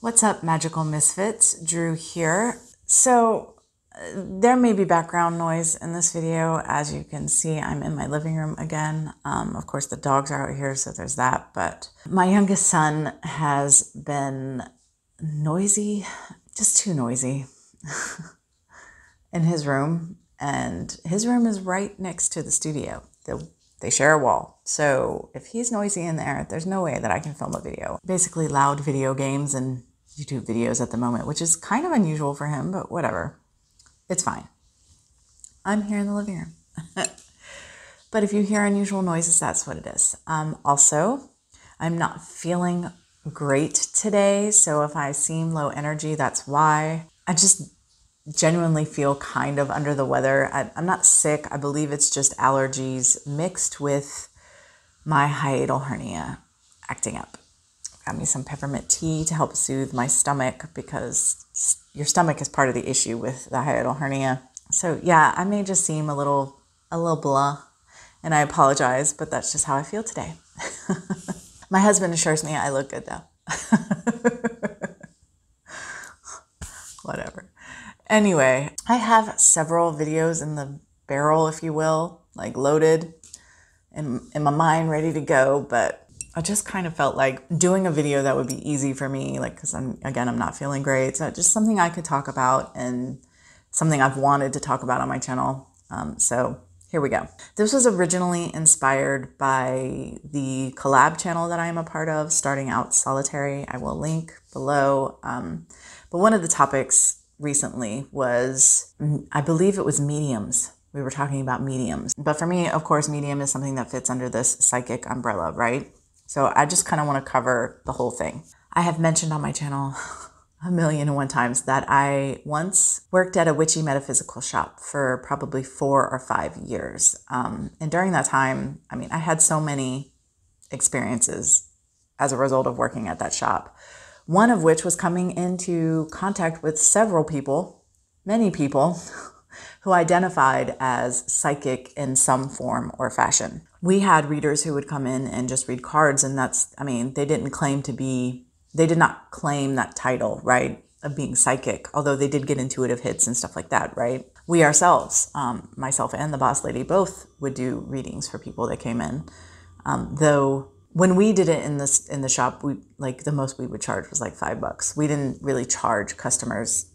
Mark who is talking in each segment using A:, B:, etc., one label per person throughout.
A: What's up, Magical Misfits? Drew here. So there may be background noise in this video. As you can see, I'm in my living room again. Of course, the dogs are out here, so there's that. But my youngest son has been noisy, just too noisy, in his room. And his room is right next to the studio. They share a wall. So if he's noisy in there, there's no way that I can film a video. Basically loud video games and YouTube videos at the moment, which is kind of unusual for him, but whatever. It's fine. I'm here in the living room. But if you hear unusual noises, that's what it is. Also, I'm not feeling great today. So if I seem low energy, that's why. I just genuinely feel kind of under the weather. I'm not sick. I believe it's just allergies mixed with my hiatal hernia acting up. Got me some peppermint tea to help soothe my stomach because your stomach is part of the issue with the hiatal hernia. So yeah, I may just seem a little blah, and I apologize, but that's just how I feel today. My husband assures me I look good though. Whatever. Anyway, I have several videos in the barrel, if you will, like loaded in my mind, ready to go, but I just kind of felt like doing a video that would be easy for me, like, because I'm not feeling great. So just something I could talk about and something I've wanted to talk about on my channel. So here we go. This was originally inspired by the collab channel that I am a part of, Starting Out Solitary. I will link below. But one of the topics recently was, I believe it was mediums. We were talking about mediums. But for me, of course, medium is something that fits under this psychic umbrella, right? So I just kind of want to cover the whole thing. I have mentioned on my channel 1,000,001 times that I once worked at a witchy metaphysical shop for probably 4 or 5 years. And during that time, I had so many experiences as a result of working at that shop. One of which was coming into contact with several people, many people, who identified as psychic in some form or fashion. We had readers who would come in and just read cards, and they did not claim that title, right, of being psychic, although they did get intuitive hits and stuff like that, right? We ourselves, myself and the boss lady, both would do readings for people that came in. Though when we did it in the shop, the most we would charge was like $5. We didn't really charge customers.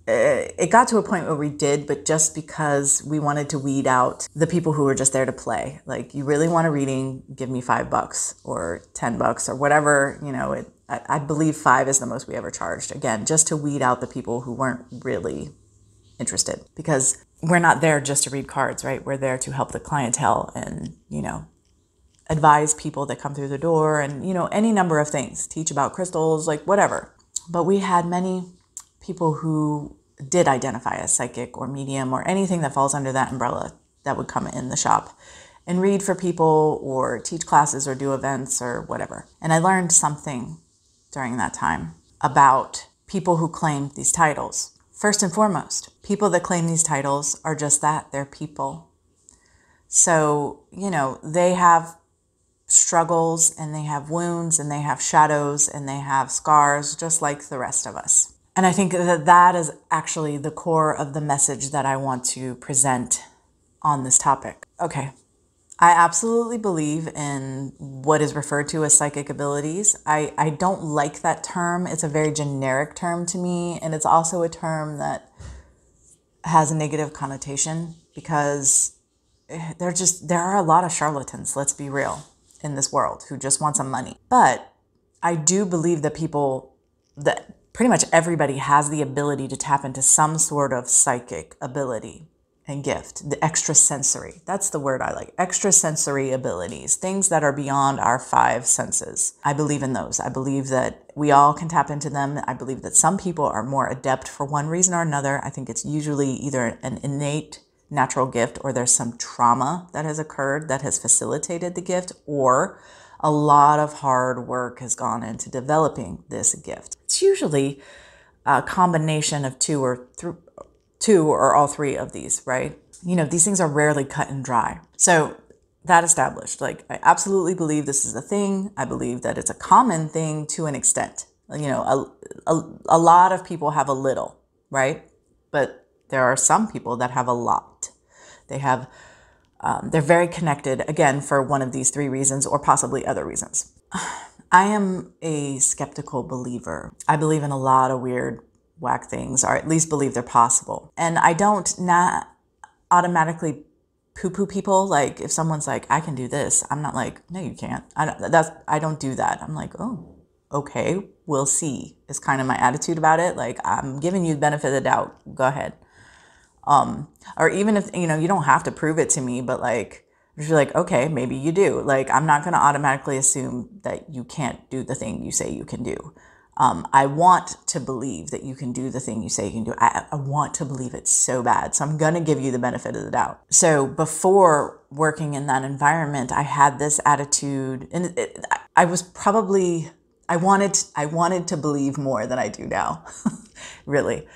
A: It got to a point where we did, but just because we wanted to weed out the people who were just there to play. Like, you really want a reading, give me $5 or $10 or whatever, I believe 5 is the most we ever charged. Again, just to weed out the people who weren't really interested, because we're not there just to read cards, right? We're there to help the clientele and, advise people that come through the door and, any number of things, teach about crystals, like whatever. But we had many people who did identify as psychic or medium or anything that falls under that umbrella that would come in the shop and read for people or teach classes or do events or whatever. And I learned something during that time about people who claim these titles. First and foremost, people that claim these titles are just that, they're people. So, they have struggles and they have wounds and they have shadows and they have scars just like the rest of us. And I think that is actually the core of the message that I want to present on this topic. Okay, I absolutely believe in what is referred to as psychic abilities. I don't like that term. It's a very generic term to me. And it's also a term that has a negative connotation because there are a lot of charlatans, let's be real, in this world who just want some money. But I do believe that pretty much everybody has the ability to tap into some sort of psychic ability and gift, the extrasensory. That's the word I like. Extrasensory abilities, things that are beyond our 5 senses. I believe in those. I believe that we all can tap into them. I believe that some people are more adept for one reason or another. I think it's usually either an innate natural gift or there's some trauma that has occurred that has facilitated the gift, or a lot of hard work has gone into developing this gift. It's usually a combination of two or all 3 of these, right? These things are rarely cut and dry. So that established, I absolutely believe this is a thing. I believe that it's a common thing to an extent. You know, a lot of people have a little, right? But there are some people that have a lot. They have, they're very connected, again, for one of these three reasons or possibly other reasons. I am a skeptical believer. I believe in a lot of weird, whack things, or at least believe they're possible. And I don't not automatically poo-poo people. Like if someone's like, I can do this, I'm not like, no, you can't. I don't do that. I'm like, oh, okay, we'll see. Is kind of my attitude about it. Like I'm giving you the benefit of the doubt. Go ahead. Or even if, you know, you don't have to prove it to me, but like, if you're like, okay, maybe you do. Like, I'm not going to automatically assume that you can't do the thing you say you can do. I want to believe that you can do the thing you say you can do. I want to believe it so bad. So I'm going to give you the benefit of the doubt. So before working in that environment, I had this attitude, and I was probably, I wanted to believe more than I do now. Really.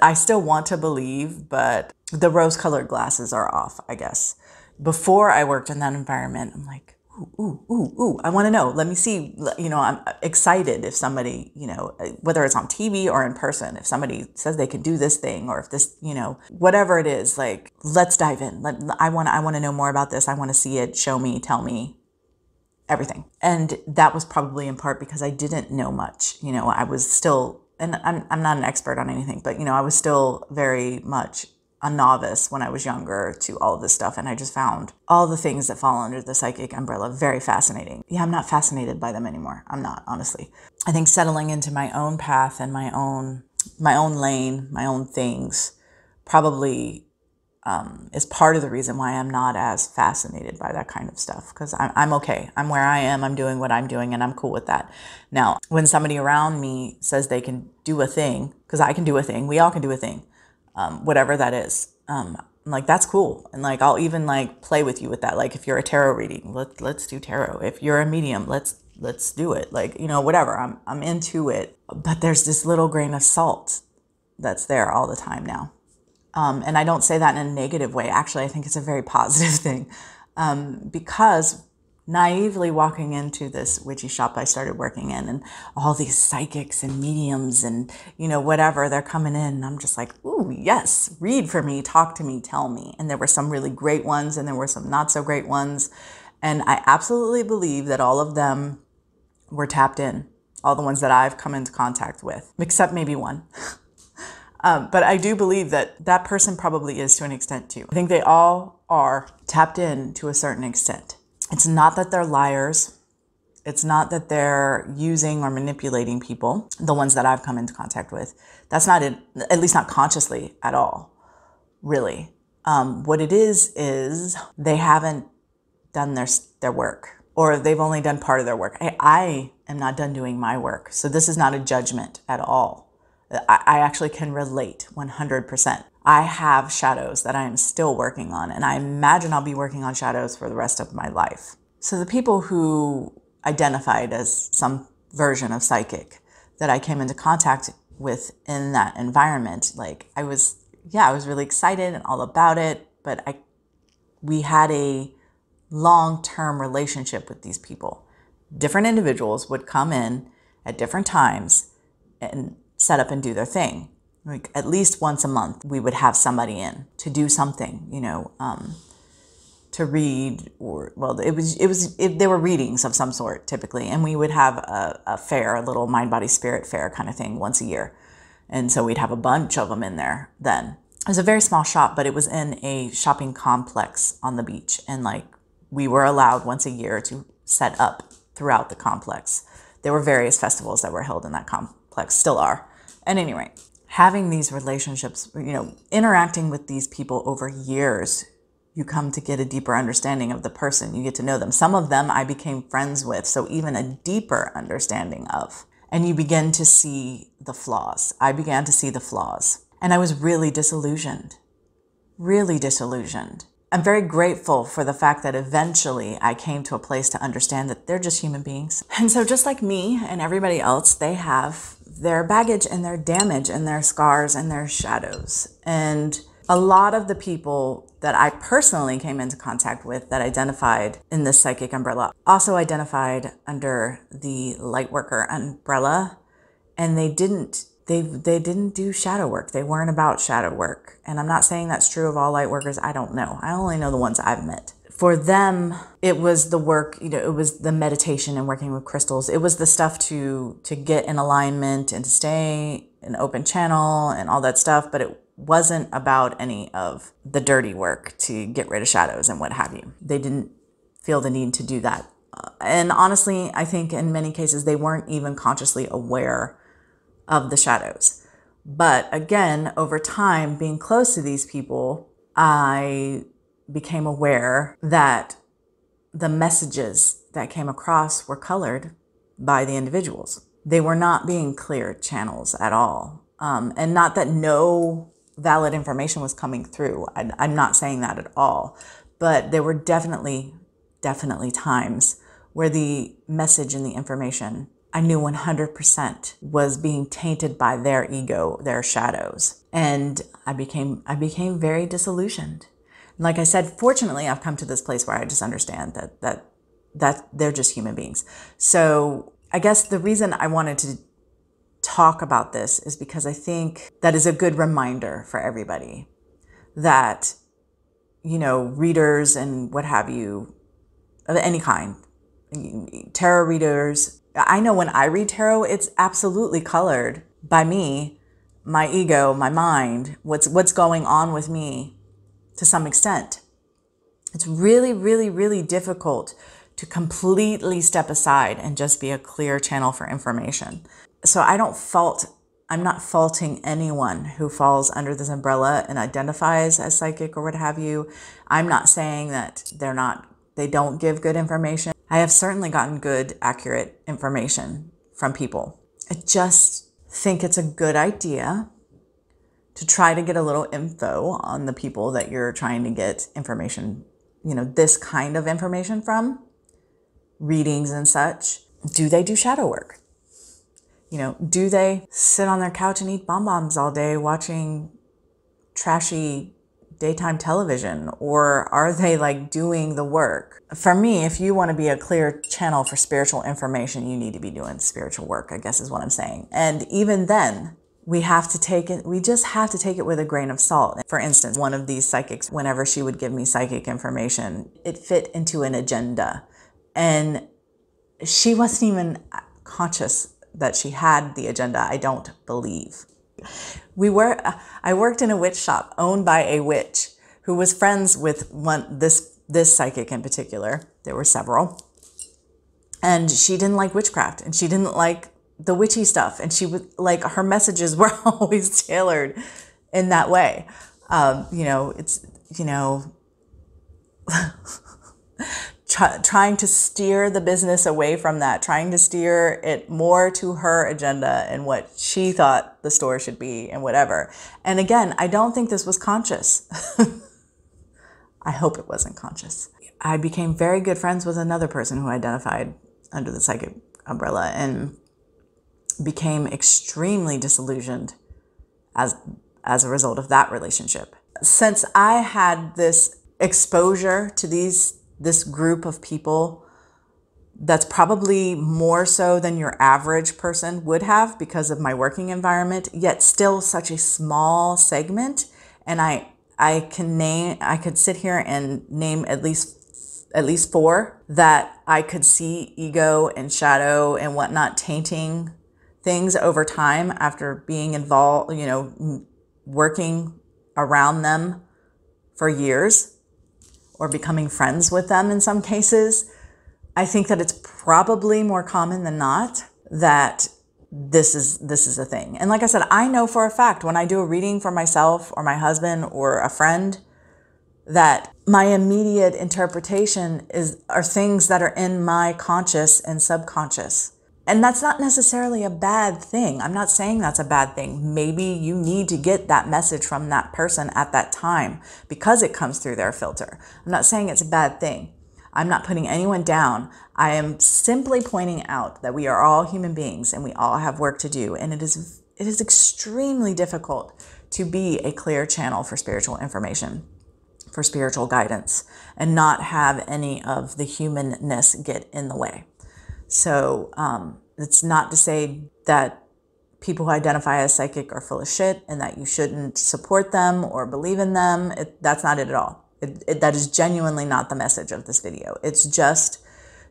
A: I still want to believe, but the rose-colored glasses are off, I guess. Before I worked in that environment, I'm like, ooh, I want to know. Let me see. You know, I'm excited if somebody, you know, whether it's on TV or in person, if somebody says they can do this thing, or if this, you know, whatever it is, like, let's dive in. I want to know more about this. I want to see it. Show me, tell me, everything. And that was probably in part because I didn't know much. You know, I was still, and I'm not an expert on anything, but, you know, I was still very much a novice when I was younger to all of this stuff. And I just found all the things that fall under the psychic umbrella very fascinating. Yeah, I'm not fascinated by them anymore. I'm not, honestly. I think settling into my own path and my own lane, my own things, probably is part of the reason why I'm not as fascinated by that kind of stuff. Because I'm okay. I'm where I am. I'm doing what I'm doing, and I'm cool with that. Now, when somebody around me says they can do a thing, because I can do a thing, we all can do a thing. Whatever that is. I'm like, that's cool. And like, I'll even like play with you with that. Like if you're a tarot reading, let's do tarot. If you're a medium, let's do it. Like, you know, whatever, I'm into it. But there's this little grain of salt that's there all the time now. And I don't say that in a negative way. Actually, I think it's a very positive thing. Because naively walking into this witchy shop I started working in, and all these psychics and mediums and, you know, whatever, they're coming in, and I'm just like, ooh, yes, read for me, talk to me, tell me. And there were some really great ones and there were some not so great ones. And I absolutely believe that all of them were tapped in, all the ones that I've come into contact with, except maybe one. But I do believe that that person probably is to an extent too. I think they all are tapped in to a certain extent. It's not that they're liars. It's not that they're using or manipulating people, the ones that I've come into contact with. That's not it, at least not consciously at all, really. What it is they haven't done their work, or they've only done part of their work. I am not done doing my work. So this is not a judgment at all. I actually can relate 100%. I have shadows that I am still working on, and I imagine I'll be working on shadows for the rest of my life. So the people who identified as some version of psychic that I came into contact with in that environment, like I was really excited and all about it, but we had a long-term relationship with these people. Different individuals would come in at different times and set up and do their thing. Like at least once a month, we would have somebody in to do something, you know, to read, or, well, they were readings of some sort typically. And we would have a fair, a little mind, body, spirit fair kind of thing once a year. And so we'd have a bunch of them in there then. It was a very small shop, but it was in a shopping complex on the beach. And like we were allowed once a year to set up throughout the complex. There were various festivals that were held in that complex, still are. At any rate, having these relationships, you know, interacting with these people over years, you come to get a deeper understanding of the person. You get to know them. Some of them I became friends with, so even a deeper understanding of. And you begin to see the flaws. I began to see the flaws. And I was really disillusioned. Really disillusioned. I'm very grateful for the fact that eventually I came to a place to understand that they're just human beings. And so just like me and everybody else, they have their baggage and their damage and their scars and their shadows. And a lot of the people that I personally came into contact with that identified in this psychic umbrella also identified under the light worker umbrella. and they didn't do shadow work. They weren't about shadow work. And I'm not saying that's true of all light workers. I don't know. I only know the ones I've met. For them, it was the work, it was the meditation and working with crystals. It was the stuff to get in alignment and to stay in open channel and all that stuff. But it wasn't about any of the dirty work to get rid of shadows and what have you. They didn't feel the need to do that. And honestly, I think in many cases, they weren't even consciously aware of the shadows. But again, over time, being close to these people, I became aware that the messages that came across were colored by the individuals. They were not being clear channels at all. And not that no valid information was coming through. I'm not saying that at all. But there were definitely times where the message and the information, I knew 100% was being tainted by their ego, their shadows. And I became very disillusioned. Like I said, fortunately, I've come to this place where I just understand that they're just human beings. So I guess the reason I wanted to talk about this is because I think that is a good reminder for everybody that, readers and what have you, of any kind, tarot readers. I know when I read tarot, it's absolutely colored by me, my ego, my mind, what's going on with me to some extent. It's really, really, really difficult to completely step aside and just be a clear channel for information. So I'm not faulting anyone who falls under this umbrella and identifies as psychic or what have you. I'm not saying that they don't give good information. I have certainly gotten good, accurate information from people. I just think it's a good idea to try to get a little info on the people that you're trying to get information, this kind of information from, readings and such. Do they do shadow work? Do they sit on their couch and eat bonbons all day watching trashy daytime television, or are they doing the work? For me, if you want to be a clear channel for spiritual information, you need to be doing spiritual work, I guess is what I'm saying. And even then, we just have to take it with a grain of salt. For instance, one of these psychics, whenever she would give me psychic information, it fit into an agenda. And she wasn't even conscious that she had the agenda, I don't believe. I worked in a witch shop owned by a witch who was friends with this psychic in particular. There were several. And she didn't like witchcraft, and she didn't like the witchy stuff. And she would her messages were always tailored in that way. Trying to steer the business away from that, trying to steer it more to her agenda and what she thought the store should be and whatever. And again, I don't think this was conscious. I hope it wasn't conscious. I became very good friends with another person who identified under the psychic umbrella and became extremely disillusioned as a result of that relationship. Since I had this exposure to this group of people that's probably more so than your average person would have because of my working environment, yet still such a small segment. And I could sit here and name at least 4 that I could see ego and shadow and whatnot tainting things over time after being involved, working around them for years, or becoming friends with them in some cases. I think that it's probably more common than not that this is a thing. And like I said, I know for a fact when I do a reading for myself or my husband or a friend, that my immediate interpretation are things that are in my conscious and subconscious. And that's not necessarily a bad thing. I'm not saying that's a bad thing. Maybe you need to get that message from that person at that time because it comes through their filter. I'm not saying it's a bad thing. I'm not putting anyone down. I am simply pointing out that we are all human beings and we all have work to do. And it is extremely difficult to be a clear channel for spiritual information, for spiritual guidance, and not have any of the humanness get in the way. So it's not to say that people who identify as psychic are full of shit and that you shouldn't support them or believe in them. That's not it at all. That is genuinely not the message of this video. It's just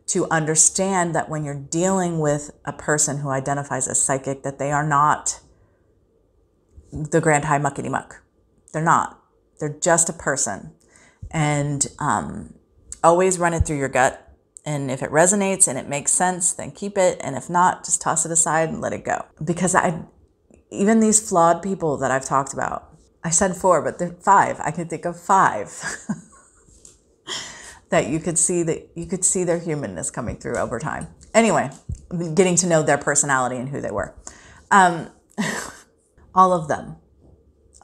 A: to understand that when you're dealing with a person who identifies as psychic, that they are not the grand high muckety muck. They're not. They're just a person. And always run it through your gut. And if it resonates and it makes sense, then keep it. And if not, just toss it aside and let it go. Because even these flawed people that I've talked about, I said 4, but they're 5. I can think of 5 that you could see their humanness coming through over time. Anyway, getting to know their personality and who they were. All of them,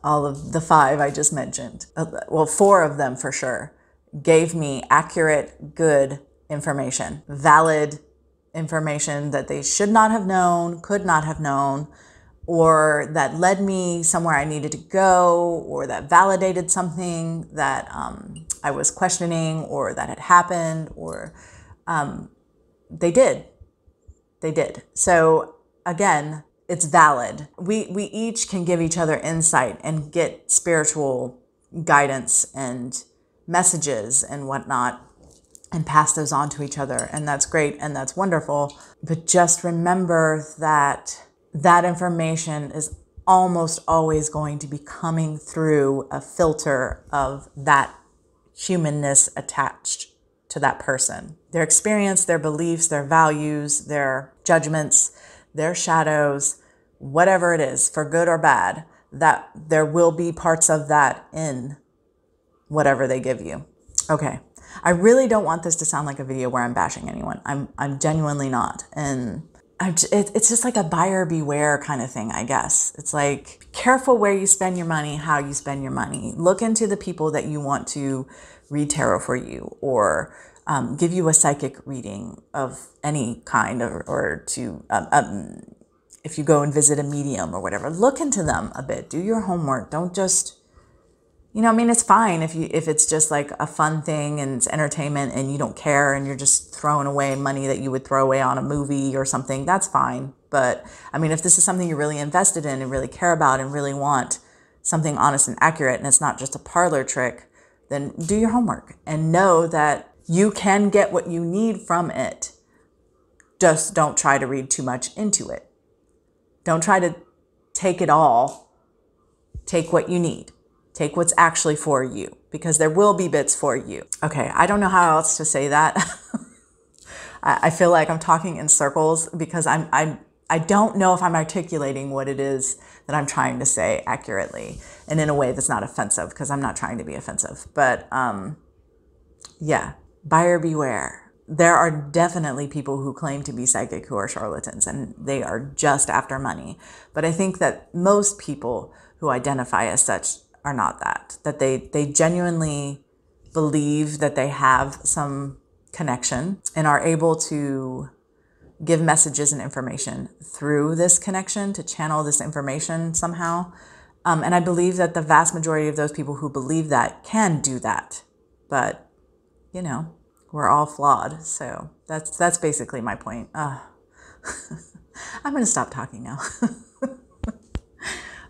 A: all of the 5 I just mentioned, well, 4 of them for sure, gave me accurate, good information, valid information that they should not have known, could not have known, or that led me somewhere I needed to go, or that validated something that I was questioning, or that had happened, or they did. They did. So again, it's valid. We each can give each other insight and get spiritual guidance and messages and whatnot and pass those on to each other. And that's great and that's wonderful. But just remember that that information is almost always going to be coming through a filter of that humanness attached to that person. Their experience, their beliefs, their values, their judgments, their shadows, whatever it is, for good or bad, that there will be parts of that in whatever they give you. Okay. I really don't want this to sound like a video where I'm bashing anyone. I'm genuinely not. And it's just like a buyer beware kind of thing, I guess. It's like, be careful where you spend your money, how you spend your money. Look into the people that you want to read tarot for you, or give you a psychic reading of any kind, or to, if you go and visit a medium or whatever, look into them a bit. Do your homework. Don't just, I mean, it's fine if it's just like a fun thing and it's entertainment and you don't care and you're just throwing away money that you would throw away on a movie or something, that's fine. But I mean, if this is something you're really invested in and really care about and really want something honest and accurate, and it's not just a parlor trick, then do your homework and know that you can get what you need from it. Just don't try to read too much into it. Don't try to take it all. Take what you need. Take what's actually for you, because there will be bits for you. Okay, I don't know how else to say that. I feel like I'm talking in circles because I don't know if I'm articulating what it is that I'm trying to say accurately and in a way that's not offensive, because I'm not trying to be offensive. But yeah, buyer beware. There are definitely people who claim to be psychic who are charlatans, and they are just after money. But I think that most people who identify as such are not that they genuinely believe that they have some connection and are able to give messages and information through this connection, to channel this information somehow. And I believe that the vast majority of those people who believe that can do that. But, we're all flawed. So that's basically my point. I'm going to stop talking now.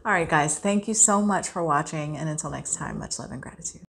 A: All right, guys, thank you so much for watching. And until next time, much love and gratitude.